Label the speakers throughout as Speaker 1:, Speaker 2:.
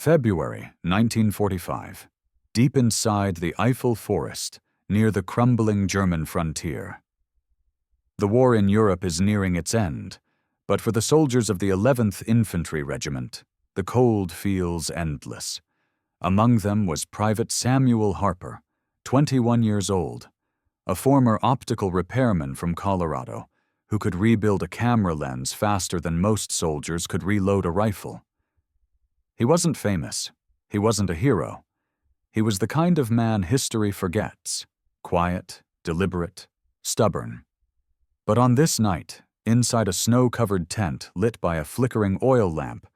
Speaker 1: February 1945. Deep inside the Eifel forest, near the crumbling German frontier. The war in Europe is nearing its end, but for the soldiers of the 11th Infantry Regiment, the cold feels endless. Among them was Private Samuel Harper, 21 years old, a former optical repairman from Colorado who could rebuild a camera lens faster than most soldiers could reload a rifle. He wasn't famous. He wasn't a hero. He was the kind of man history forgets, quiet, deliberate, stubborn. But on this night, inside a snow-covered tent lit by a flickering oil lamp,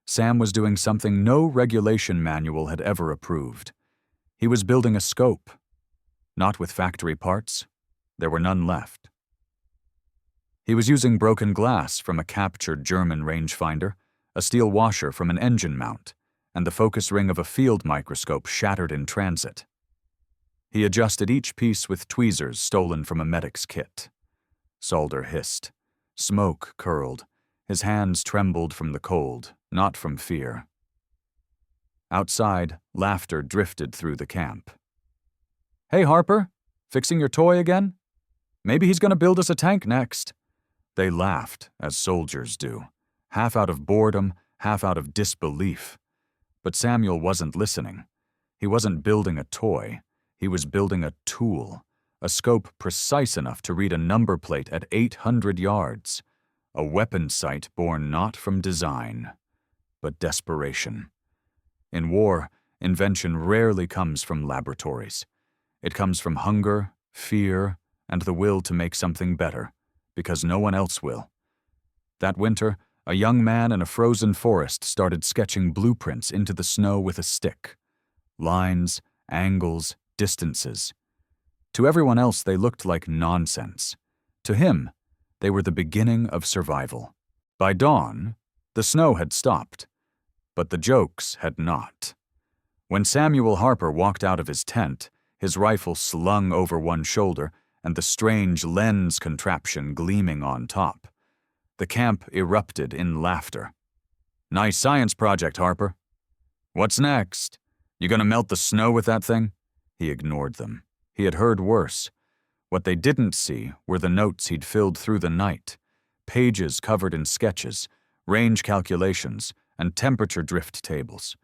Speaker 1: Sam was doing something no regulation manual had ever approved. He was building a scope. Not with factory parts. There were none left. He was using broken glass from a captured German rangefinder, a steel washer from an engine mount, and the focus ring of a field microscope shattered in transit. He adjusted each piece with tweezers stolen from a medic's kit. Solder hissed. Smoke curled. His hands trembled from the cold, not from fear. Outside, laughter drifted through the camp. "Hey, Harper, fixing your toy again? Maybe he's going to build us a tank next." They laughed, as soldiers do, half out of boredom, half out of disbelief. But Samuel wasn't listening. He wasn't building a toy. He was building a tool, a scope precise enough to read a number plate at 800 yards, a weapon sight born not from design, but desperation. In war, invention rarely comes from laboratories. It comes from hunger, fear, and the will to make something better, because no one else will. That winter, a young man in a frozen forest started sketching blueprints into the snow with a stick. Lines, angles, distances. To everyone else, they looked like nonsense. To him, they were the beginning of survival. By dawn, the snow had stopped, but the jokes had not. When Samuel Harper walked out of his tent, his rifle slung over one shoulder and the strange lens contraption gleaming on top, the camp erupted in laughter. "Nice science project, Harper." "What's next? You gonna melt the snow with that thing?" He ignored them. He had heard worse. What they didn't see were the notes he'd filled through the night, pages covered in sketches, range calculations, and temperature drift tables.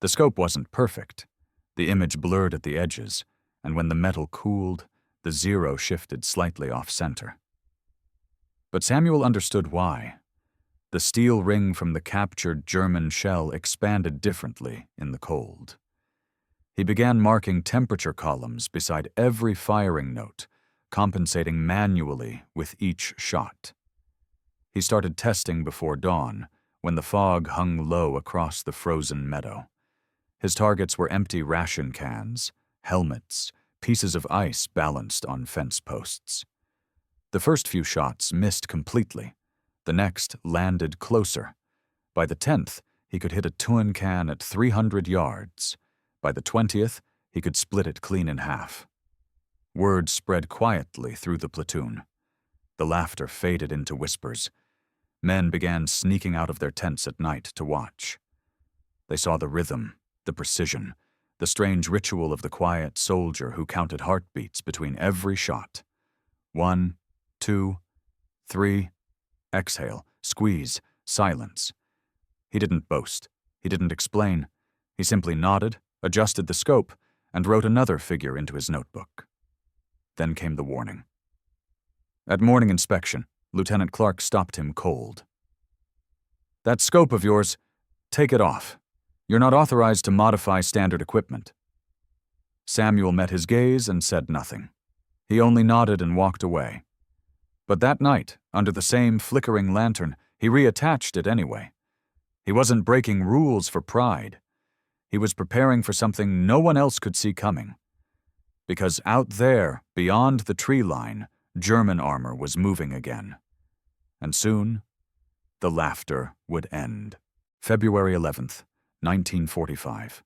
Speaker 1: The scope wasn't perfect. The image blurred at the edges, and when the metal cooled, the zero shifted slightly off-center. But Samuel understood why. The steel ring from the captured German shell expanded differently in the cold. He began marking temperature columns beside every firing note, compensating manually with each shot. He started testing before dawn, when the fog hung low across the frozen meadow. His targets were empty ration cans, helmets, pieces of ice balanced on fence posts. The first few shots missed completely. The next landed closer. By the 10th, he could hit a tune can at 300 yards. By the 20th, he could split it clean in half. Word spread quietly through the platoon. The laughter faded into whispers. Men began sneaking out of their tents at night to watch. They saw the rhythm, the precision, the strange ritual of the quiet soldier who counted heartbeats between every shot. 1, 2, 3, exhale, squeeze, silence. He didn't boast. He didn't explain. He simply nodded, adjusted the scope, and wrote another figure into his notebook. Then came the warning. At morning inspection, Lieutenant Clark stopped him cold. "That scope of yours, take it off. You're not authorized to modify standard equipment." Samuel met his gaze and said nothing. He only nodded and walked away. But that night, under the same flickering lantern, he reattached it anyway. He wasn't breaking rules for pride. He was preparing for something no one else could see coming. Because out there, beyond the tree line, German armor was moving again. And soon, the laughter would end. February 11th, 1945.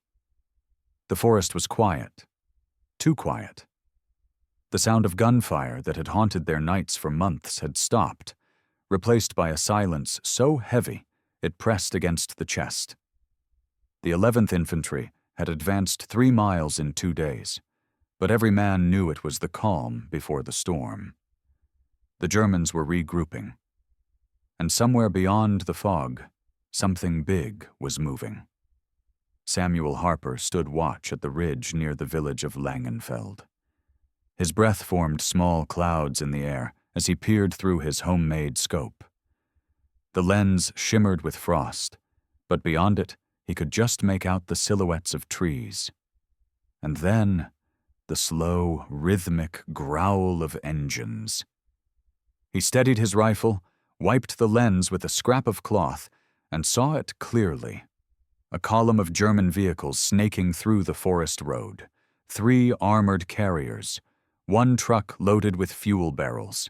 Speaker 1: The forest was quiet. Too quiet. The sound of gunfire that had haunted their nights for months had stopped, replaced by a silence so heavy it pressed against the chest. The 11th Infantry had advanced 3 miles in 2 days, but every man knew it was the calm before the storm. The Germans were regrouping, and somewhere beyond the fog, something big was moving. Samuel Harper stood watch at the ridge near the village of Langenfeld. His breath formed small clouds in the air as he peered through his homemade scope. The lens shimmered with frost, but beyond it he could just make out the silhouettes of trees. And then the slow, rhythmic growl of engines. He steadied his rifle, wiped the lens with a scrap of cloth, and saw it clearly. A column of German vehicles snaking through the forest road, 3 armored carriers, 1 truck loaded with fuel barrels,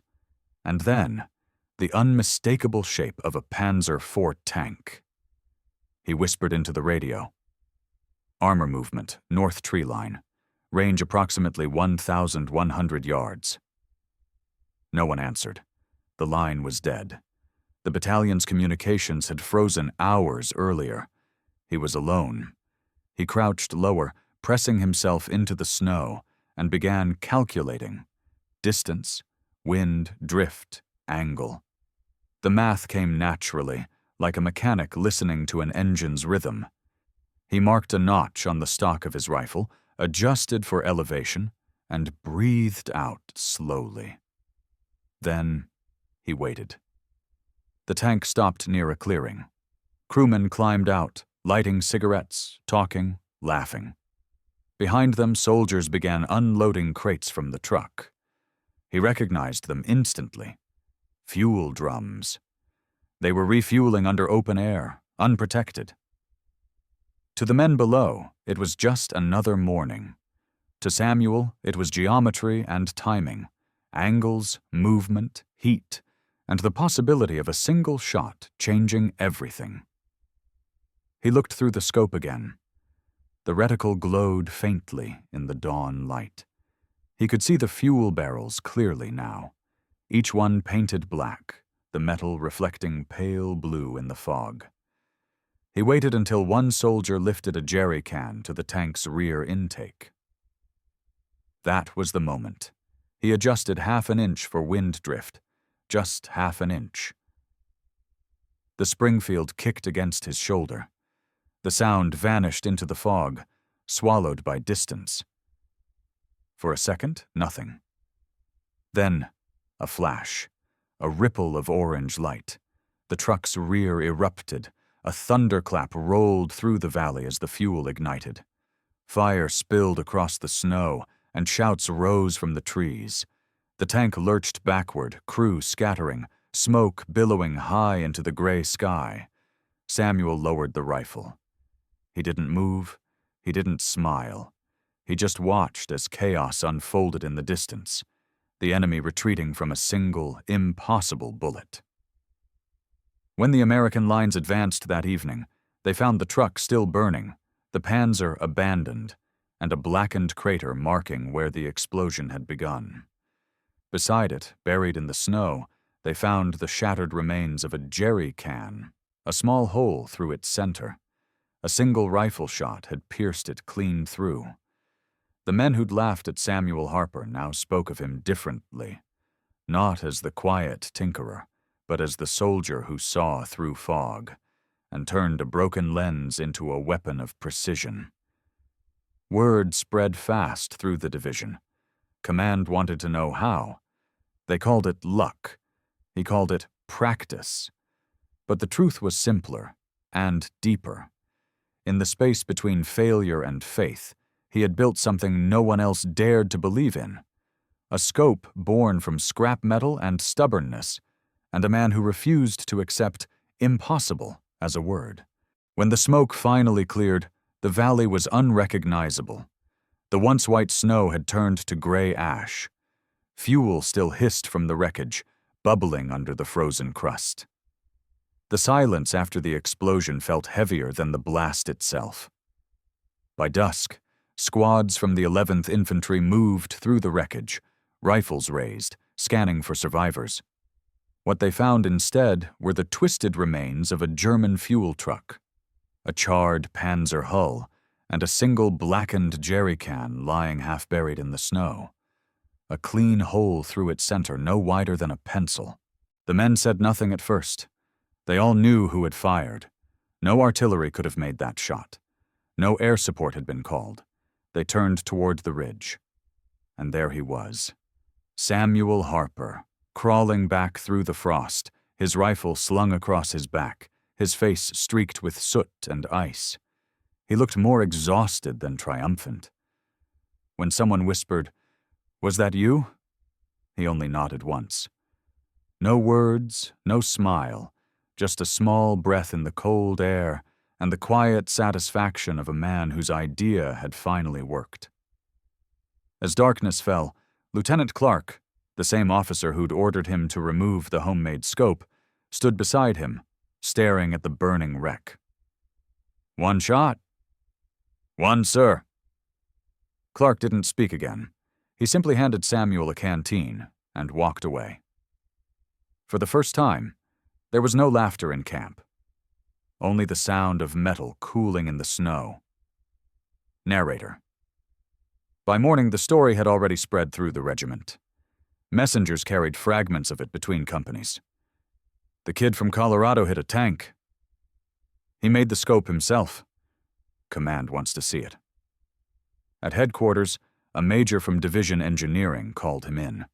Speaker 1: and then the unmistakable shape of a Panzer IV tank. He whispered into the radio. Armor movement, north tree line. Range approximately 1,100 yards. No one answered. The line was dead. The battalion's communications had frozen hours earlier. He was alone. He crouched lower, pressing himself into the snow, and began calculating. Distance, wind, drift, angle. The math came naturally, like a mechanic listening to an engine's rhythm. He marked a notch on the stock of his rifle, adjusted for elevation, and breathed out slowly. Then he waited. The tank stopped near a clearing. Crewmen climbed out, lighting cigarettes, talking, laughing. Behind them, soldiers began unloading crates from the truck. He recognized them instantly. Fuel drums. They were refueling under open air, unprotected. To the men below, it was just another morning. To Samuel, it was geometry and timing, angles, movement, heat, and the possibility of a single shot changing everything. He looked through the scope again. The reticle glowed faintly in the dawn light. He could see the fuel barrels clearly now, each one painted black, the metal reflecting pale blue in the fog. He waited until one soldier lifted a jerry can to the tank's rear intake. That was the moment. He adjusted half an inch for wind drift, just half an inch. The Springfield kicked against his shoulder. The sound vanished into the fog, swallowed by distance. For a second, nothing. Then, a flash, a ripple of orange light. The truck's rear erupted. A thunderclap rolled through the valley as the fuel ignited. Fire spilled across the snow, and shouts rose from the trees. The tank lurched backward, crew scattering, smoke billowing high into the gray sky. Samuel lowered the rifle. He didn't move. He didn't smile. He just watched as chaos unfolded in the distance, the enemy retreating from a single, impossible bullet. When the American lines advanced that evening, they found the truck still burning, the Panzer abandoned, and a blackened crater marking where the explosion had begun. Beside it, buried in the snow, they found the shattered remains of a jerry can, a small hole through its center. A single rifle shot had pierced it clean through. The men who'd laughed at Samuel Harper now spoke of him differently, not as the quiet tinkerer, but as the soldier who saw through fog and turned a broken lens into a weapon of precision. Word spread fast through the division. Command wanted to know how. They called it luck. He called it practice. But the truth was simpler and deeper. In the space between failure and faith, he had built something no one else dared to believe in. A scope born from scrap metal and stubbornness, and a man who refused to accept impossible as a word. When the smoke finally cleared, the valley was unrecognizable. The once white snow had turned to gray ash. Fuel still hissed from the wreckage, bubbling under the frozen crust. The silence after the explosion felt heavier than the blast itself. By dusk, squads from the 11th Infantry moved through the wreckage, rifles raised, scanning for survivors. What they found instead were the twisted remains of a German fuel truck. a charred Panzer hull, and a single blackened jerry can lying half buried in the snow. A clean hole through its center no wider than a pencil. The men said nothing at first. They all knew who had fired. No artillery could have made that shot. No air support had been called. They turned toward the ridge. And there he was. Samuel Harper, crawling back through the frost, his rifle slung across his back, his face streaked with soot and ice. He looked more exhausted than triumphant. When someone whispered, "Was that you?" he only nodded once. No words, no smile, just a small breath in the cold air and the quiet satisfaction of a man whose idea had finally worked. As darkness fell, Lieutenant Clark, the same officer who'd ordered him to remove the homemade scope, stood beside him, staring at the burning wreck. "One shot." "One, sir." Clark didn't speak again. He simply handed Samuel a canteen and walked away. For the first time, there was no laughter in camp. Only the sound of metal cooling in the snow. Narrator. By morning, the story had already spread through the regiment. Messengers carried fragments of it between companies. The kid from Colorado hit a tank. He made the scope himself. Command wants to see it. At headquarters, a major from Division Engineering called him in.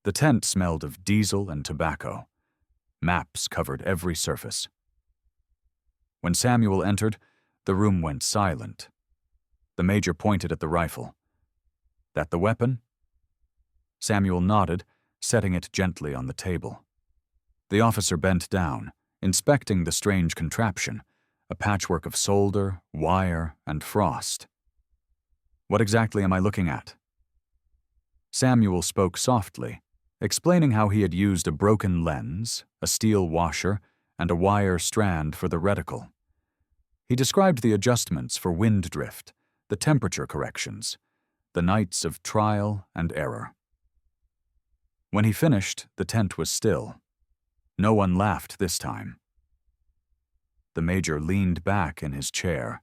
Speaker 1: The tent smelled of diesel and tobacco. Maps covered every surface. When Samuel entered, the room went silent. The major pointed at the rifle. "That the weapon?" Samuel nodded, setting it gently on the table. The officer bent down, inspecting the strange contraption, a patchwork of solder, wire, and frost. "What exactly am I looking at?" Samuel spoke softly, explaining how he had used a broken lens, a steel washer, and a wire strand for the reticle. He described the adjustments for wind drift, the temperature corrections, the nights of trial and error. When he finished, the tent was still. No one laughed this time. The major leaned back in his chair,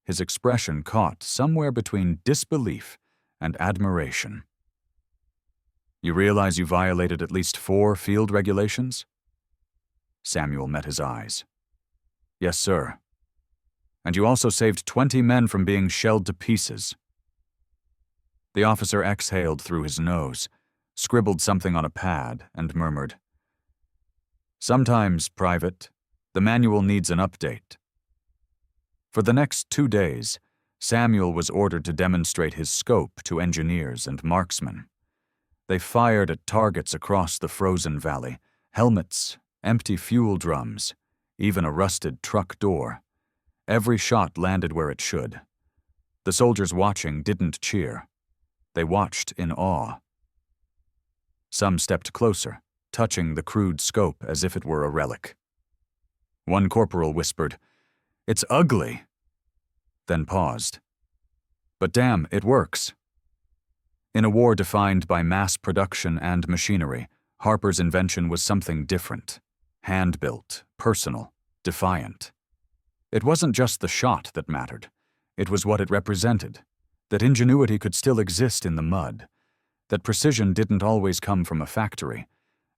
Speaker 1: his expression caught somewhere between disbelief and admiration. "You realize you violated at least 4 field regulations?" Samuel met his eyes. "Yes, sir. And you also saved 20 men from being shelled to pieces." The officer exhaled through his nose, scribbled something on a pad, and murmured, "Sometimes, Private, the manual needs an update." For the next 2 days, Samuel was ordered to demonstrate his scope to engineers and marksmen. They fired at targets across the frozen valley, helmets, empty fuel drums, even a rusted truck door. Every shot landed where it should. The soldiers watching didn't cheer. They watched in awe. Some stepped closer, touching the crude scope as if it were a relic. One corporal whispered, "It's ugly," then paused. "But damn, it works." In a war defined by mass production and machinery, Harper's invention was something different. Hand-built, personal, defiant. It wasn't just the shot that mattered. It was what it represented. That ingenuity could still exist in the mud. That precision didn't always come from a factory.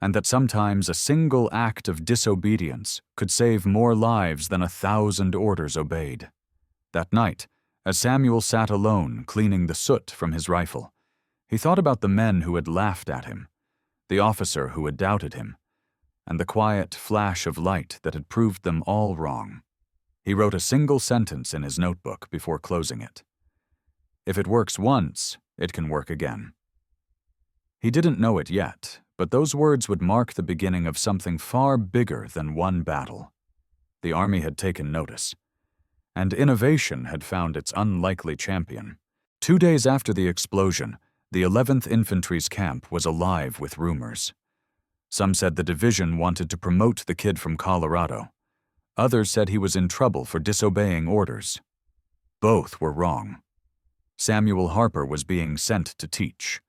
Speaker 1: And that sometimes a single act of disobedience could save more lives than 1,000 orders obeyed. That night, as Samuel sat alone cleaning the soot from his rifle, he thought about the men who had laughed at him, the officer who had doubted him, and the quiet flash of light that had proved them all wrong. He wrote a single sentence in his notebook before closing it. If it works once, it can work again. He didn't know it yet, but those words would mark the beginning of something far bigger than one battle. The Army had taken notice, and innovation had found its unlikely champion. 2 days after the explosion, the 11th Infantry's camp was alive with rumors. Some said the division wanted to promote the kid from Colorado. Others said he was in trouble for disobeying orders. Both were wrong. Samuel Harper was being sent to teach.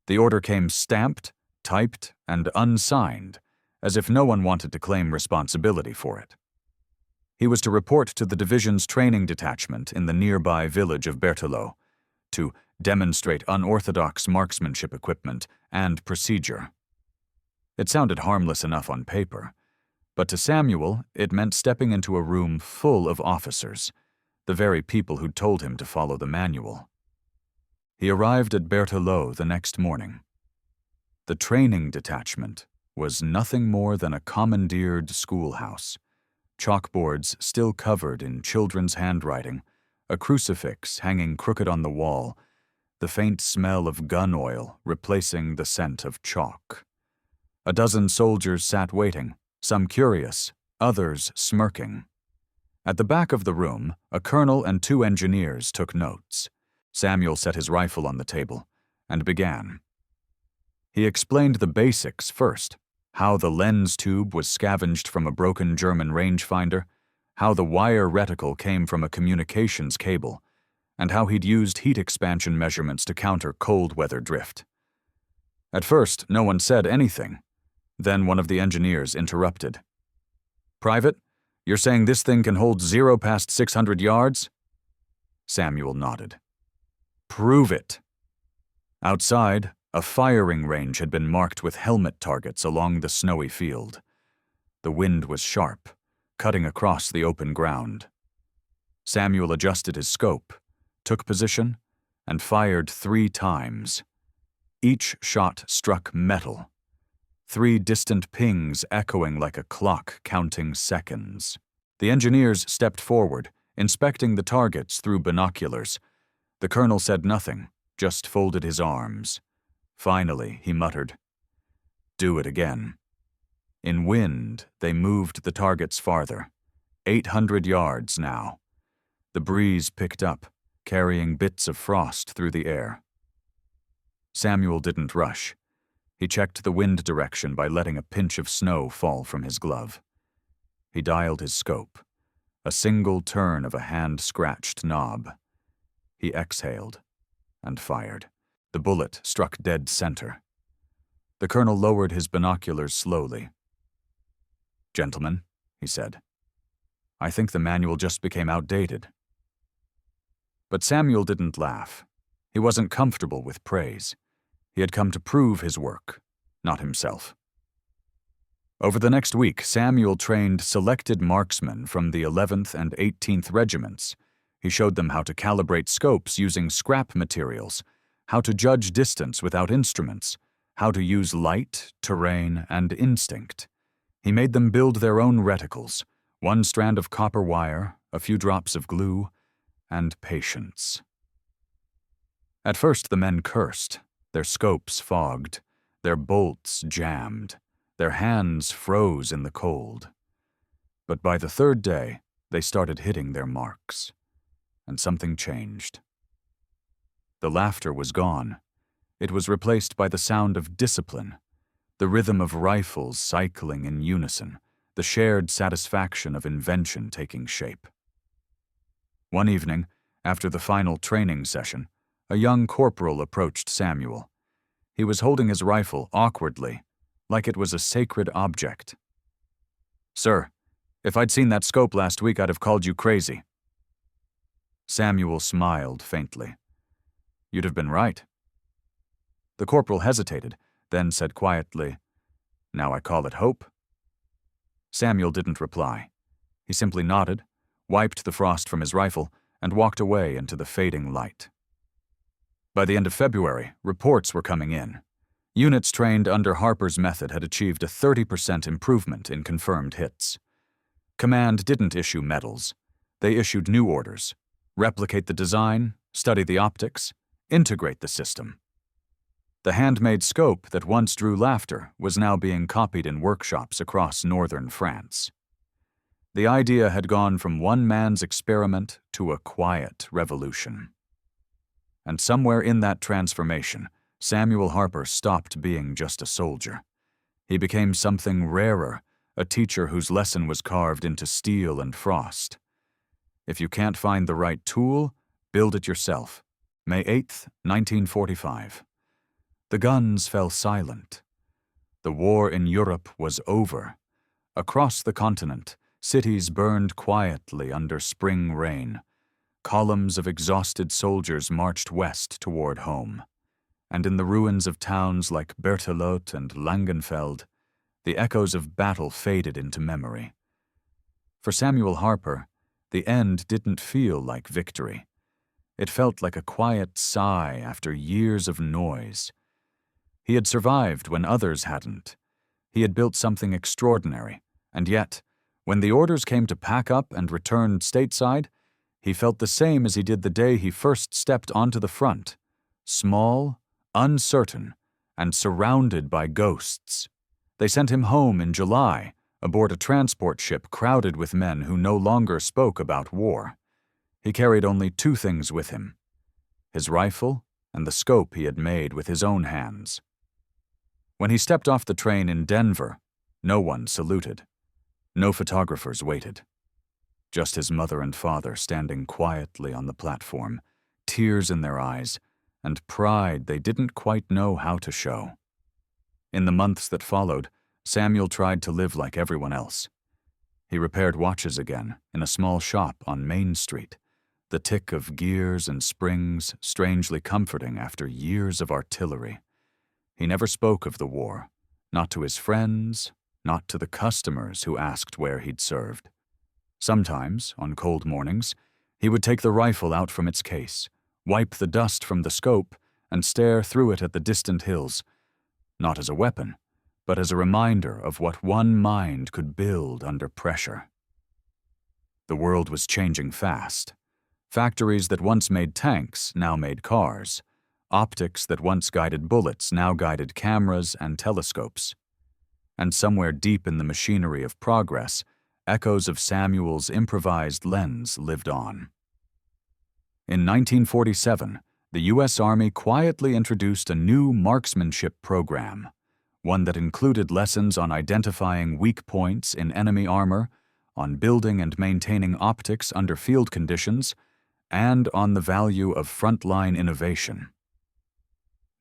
Speaker 1: The order came stamped, typed, and unsigned, as if no one wanted to claim responsibility for it. He was to report to the division's training detachment in the nearby village of Berthelot, to demonstrate unorthodox marksmanship equipment and procedure. It sounded harmless enough on paper, but to Samuel it meant stepping into a room full of officers, the very people who'd told him to follow the manual. He arrived at Berthelot the next morning. The training detachment was nothing more than a commandeered schoolhouse, chalkboards still covered in children's handwriting, a crucifix hanging crooked on the wall, the faint smell of gun oil replacing the scent of chalk. A dozen soldiers sat waiting, some curious, others smirking. At the back of the room, a colonel and 2 engineers took notes. Samuel set his rifle on the table and began. He explained the basics first, how the lens tube was scavenged from a broken German rangefinder, how the wire reticle came from a communications cable, and how he'd used heat expansion measurements to counter cold weather drift. At first, no one said anything. Then one of the engineers interrupted. "Private, you're saying this thing can hold 0 past 600 yards?" Samuel nodded. "Prove it." Outside, a firing range had been marked with helmet targets along the snowy field. The wind was sharp, cutting across the open ground. Samuel adjusted his scope, took position, and fired 3 times. Each shot struck metal, 3 distant pings echoing like a clock counting seconds. The engineers stepped forward, inspecting the targets through binoculars. The colonel said nothing, just folded his arms. Finally, he muttered, "Do it again." In wind, they moved the targets farther, 800 yards now. The breeze picked up, carrying bits of frost through the air. Samuel didn't rush. He checked the wind direction by letting a pinch of snow fall from his glove. He dialed his scope, a single turn of a hand-scratched knob. He exhaled and fired. The bullet struck dead center. The colonel lowered his binoculars slowly. "Gentlemen," he said, "I think the manual just became outdated." But Samuel didn't laugh. He wasn't comfortable with praise. He had come to prove his work, not himself. Over the next week, Samuel trained selected marksmen from the 11th and 18th Regiments. He showed them how to calibrate scopes using scrap materials, how to judge distance without instruments, how to use light, terrain, and instinct. He made them build their own reticles, 1 strand of copper wire, a few drops of glue, and patience. At first the men cursed, their scopes fogged, their bolts jammed, their hands froze in the cold. But by the 3rd day, they started hitting their marks, and something changed. The laughter was gone. It was replaced by the sound of discipline, the rhythm of rifles cycling in unison, the shared satisfaction of invention taking shape. One evening, after the final training session, a young corporal approached Samuel. He was holding his rifle awkwardly, like it was a sacred object. "Sir, if I'd seen that scope last week, I'd have called you crazy." Samuel smiled faintly. "You'd have been right." The corporal hesitated, then said quietly, "Now I call it hope." Samuel didn't reply. He simply nodded, wiped the frost from his rifle, and walked away into the fading light. By the end of February, reports were coming in. Units trained under Harper's method had achieved a 30% improvement in confirmed hits. Command didn't issue medals. They issued new orders: replicate the design, study the optics, integrate the system. The handmade scope that once drew laughter was now being copied in workshops across northern France. The idea had gone from one man's experiment to a quiet revolution. And somewhere in that transformation, Samuel Harper stopped being just a soldier. He became something rarer, a teacher whose lesson was carved into steel and frost. If you can't find the right tool, build it yourself. May 8th, 1945. The guns fell silent. The war in Europe was over. Across the continent, Cities burned quietly under spring rain. Columns of exhausted soldiers marched west toward home. And in the ruins of towns like Berthelot and Langenfeld, the echoes of battle faded into memory. For Samuel Harper, the end didn't feel like victory. It felt like a quiet sigh after years of noise. He had survived when others hadn't. He had built something extraordinary, and yet, when the orders came to pack up and return stateside, he felt the same as he did the day he first stepped onto the front, small, uncertain, and surrounded by ghosts. They sent him home in July, aboard a transport ship crowded with men who no longer spoke about war. He carried only two things with him: his rifle and the scope he had made with his own hands. When he stepped off the train in Denver, no one saluted. No photographers waited. Just his mother and father standing quietly on the platform, tears in their eyes, and pride they didn't quite know how to show. In the months that followed, Samuel tried to live like everyone else. He repaired watches again in a small shop on Main Street, the tick of gears and springs strangely comforting after years of artillery. He never spoke of the war, not to his friends, not to the customers who asked where he'd served. Sometimes, on cold mornings, he would take the rifle out from its case, wipe the dust from the scope, and stare through it at the distant hills, not as a weapon, but as a reminder of what one mind could build under pressure. The world was changing fast. Factories that once made tanks now made cars. Optics that once guided bullets now guided cameras and telescopes. And somewhere deep in the machinery of progress, echoes of Samuel's improvised lens lived on. In 1947, the U.S. Army quietly introduced a new marksmanship program, one that included lessons on identifying weak points in enemy armor, on building and maintaining optics under field conditions, and on the value of frontline innovation.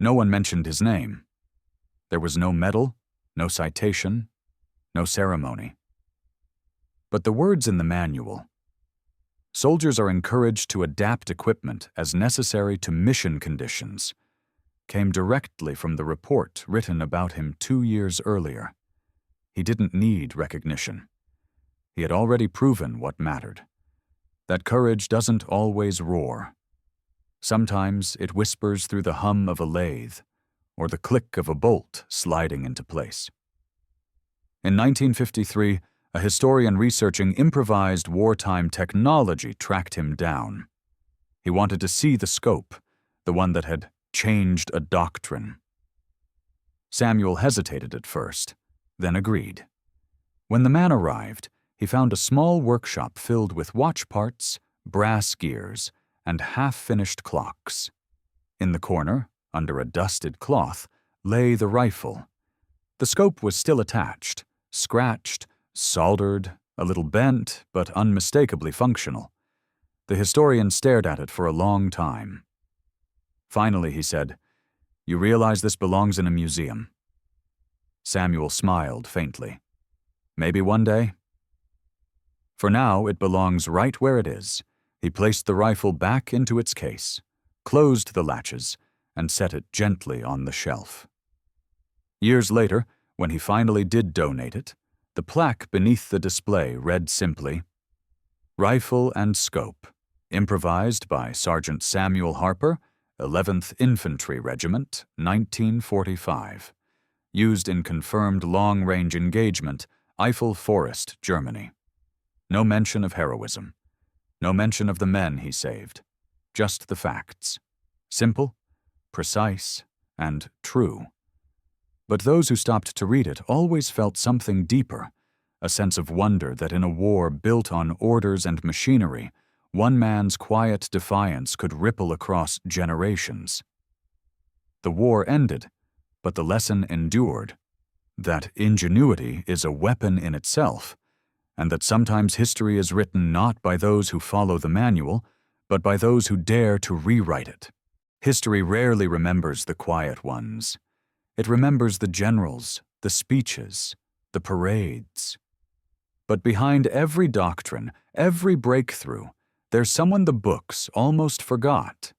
Speaker 1: No one mentioned his name. There was no medal, no citation, no ceremony. But the words in the manual: "Soldiers are encouraged to adapt equipment as necessary to mission conditions," came directly from the report written about him 2 years earlier. He didn't need recognition. He had already proven what mattered: that courage doesn't always roar. Sometimes it whispers through the hum of a lathe, or the click of a bolt sliding into place. In 1953, a historian researching improvised wartime technology tracked him down. He wanted to see the scope, the one that had changed a doctrine. Samuel hesitated at first, then agreed. When the man arrived, he found a small workshop filled with watch parts, brass gears, and half-finished clocks. In the corner, under a dusted cloth, lay the rifle. The scope was still attached, scratched, soldered, a little bent, but unmistakably functional. The historian stared at it for a long time. Finally, he said, "You realize this belongs in a museum?" Samuel smiled faintly. "Maybe one day." "For now, it belongs right where it is." He placed the rifle back into its case, closed the latches, and set it gently on the shelf. Years later, when he finally did donate it, the plaque beneath the display read simply, "Rifle and Scope, improvised by Sergeant Samuel Harper, 11th Infantry Regiment, 1945. Used in confirmed long-range engagement, Eifel Forest, Germany." No mention of heroism. No mention of the men he saved. Just the facts. Simple, precise, and true. But those who stopped to read it always felt something deeper, a sense of wonder that in a war built on orders and machinery, one man's quiet defiance could ripple across generations. The war ended, but the lesson endured: that ingenuity is a weapon in itself, and that sometimes history is written not by those who follow the manual, but by those who dare to rewrite it. History rarely remembers the quiet ones. It remembers the generals, the speeches, the parades. But behind every doctrine, every breakthrough, there's someone the books almost forgot.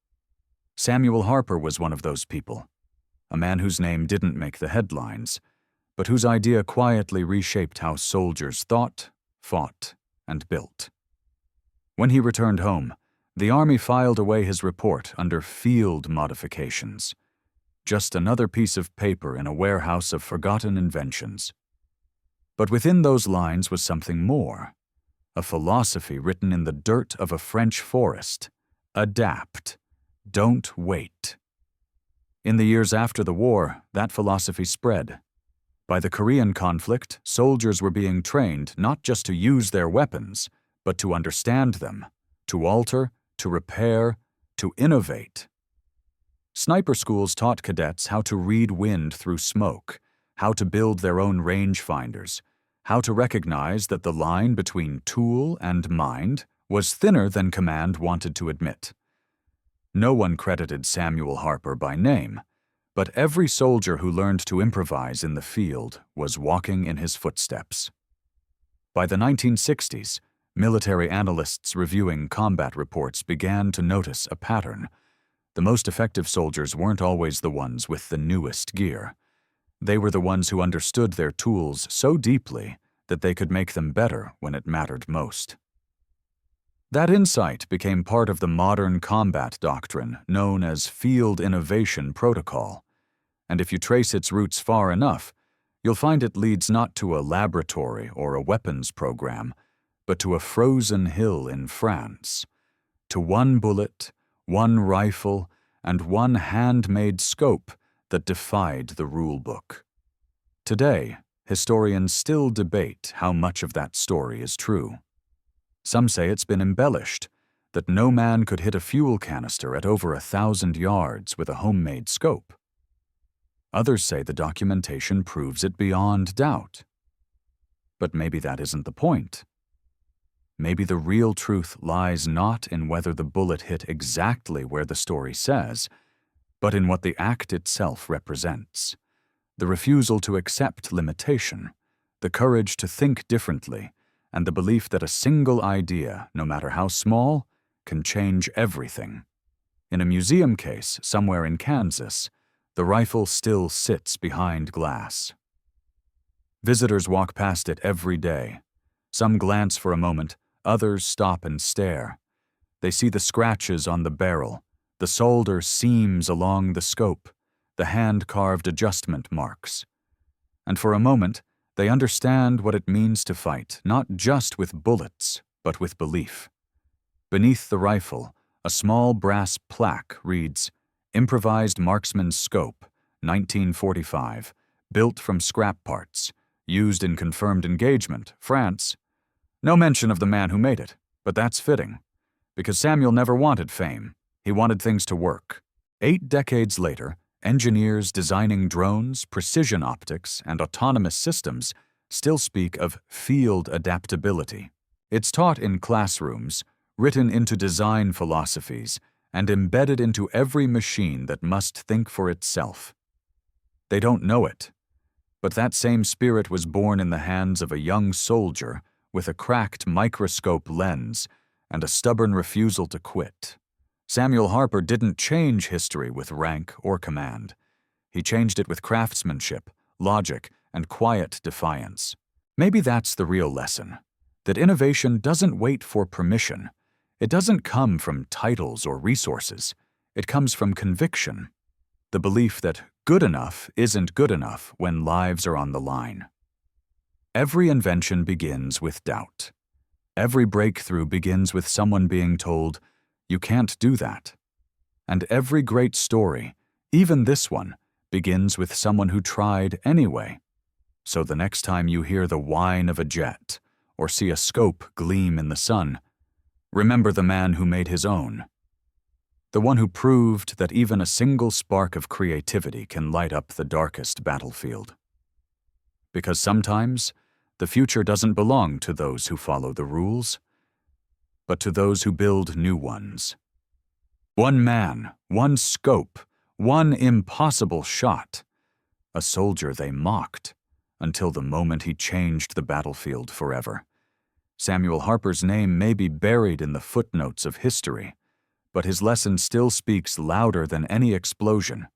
Speaker 1: Samuel Harper was one of those people, a man whose name didn't make the headlines, but whose idea quietly reshaped how soldiers thought, fought, and built. When he returned home, the Army filed away his report under field modifications, just another piece of paper in a warehouse of forgotten inventions. But within those lines was something more, a philosophy written in the dirt of a French forest: adapt, don't wait. In the years after the war, that philosophy spread. By the Korean conflict, soldiers were being trained not just to use their weapons, but to understand them, to alter, to repair, to innovate. Sniper schools taught cadets how to read wind through smoke, how to build their own rangefinders, how to recognize that the line between tool and mind was thinner than command wanted to admit. No one credited Samuel Harper by name, but every soldier who learned to improvise in the field was walking in his footsteps. By the 1960s, military analysts reviewing combat reports began to notice a pattern. The most effective soldiers weren't always the ones with the newest gear. They were the ones who understood their tools so deeply that they could make them better when it mattered most. That insight became part of the modern combat doctrine known as Field Innovation Protocol, and if you trace its roots far enough, you'll find it leads not to a laboratory or a weapons program, but to a frozen hill in France, to one bullet, one rifle, and one handmade scope that defied the rule book. Today, historians still debate how much of that story is true. Some say it's been embellished, that no man could hit a fuel canister at over 1,000 yards with a homemade scope. Others say the documentation proves it beyond doubt. But maybe that isn't the point. Maybe the real truth lies not in whether the bullet hit exactly where the story says, but in what the act itself represents. The refusal to accept limitation, the courage to think differently, and the belief that a single idea, no matter how small, can change everything. In a museum case somewhere in Kansas, the rifle still sits behind glass. Visitors walk past it every day. Some glance for a moment, others stop and stare. They see the scratches on the barrel, the solder seams along the scope, the hand-carved adjustment marks. And for a moment, they understand what it means to fight, not just with bullets, but with belief. Beneath the rifle, a small brass plaque reads, "Improvised Marksman's Scope, 1945, built from scrap parts, used in confirmed engagement, France." No mention of the man who made it, but that's fitting, because Samuel never wanted fame. He wanted things to work. 8 decades later, engineers designing drones, precision optics, and autonomous systems still speak of field adaptability. It's taught in classrooms, written into design philosophies, and embedded into every machine that must think for itself. They don't know it, but that same spirit was born in the hands of a young soldier with a cracked microscope lens and a stubborn refusal to quit. Samuel Harper didn't change history with rank or command. He changed it with craftsmanship, logic, and quiet defiance. Maybe that's the real lesson, that innovation doesn't wait for permission. It doesn't come from titles or resources. It comes from conviction, the belief that good enough isn't good enough when lives are on the line. Every invention begins with doubt. Every breakthrough begins with someone being told, "You can't do that." And every great story, even this one, begins with someone who tried anyway. So the next time you hear the whine of a jet or see a scope gleam in the sun, remember the man who made his own. The one who proved that even a single spark of creativity can light up the darkest battlefield. Because sometimes, the future doesn't belong to those who follow the rules, but to those who build new ones. One man, one scope, one impossible shot. A soldier they mocked, until the moment he changed the battlefield forever. Samuel Harper's name may be buried in the footnotes of history, but his lesson still speaks louder than any explosion.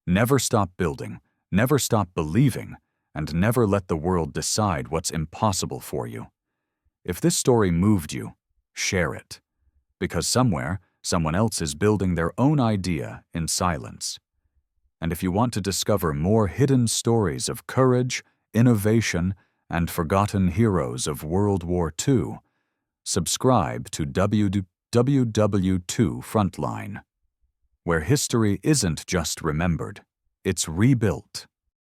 Speaker 1: Never stop building, never stop believing, and never let the world decide what's impossible for you. If this story moved you, share it, because somewhere, someone else is building their own idea in silence. And if you want to discover more hidden stories of courage, innovation, and forgotten heroes of World War II, subscribe to WW2 Frontline, where history isn't just remembered, it's rebuilt.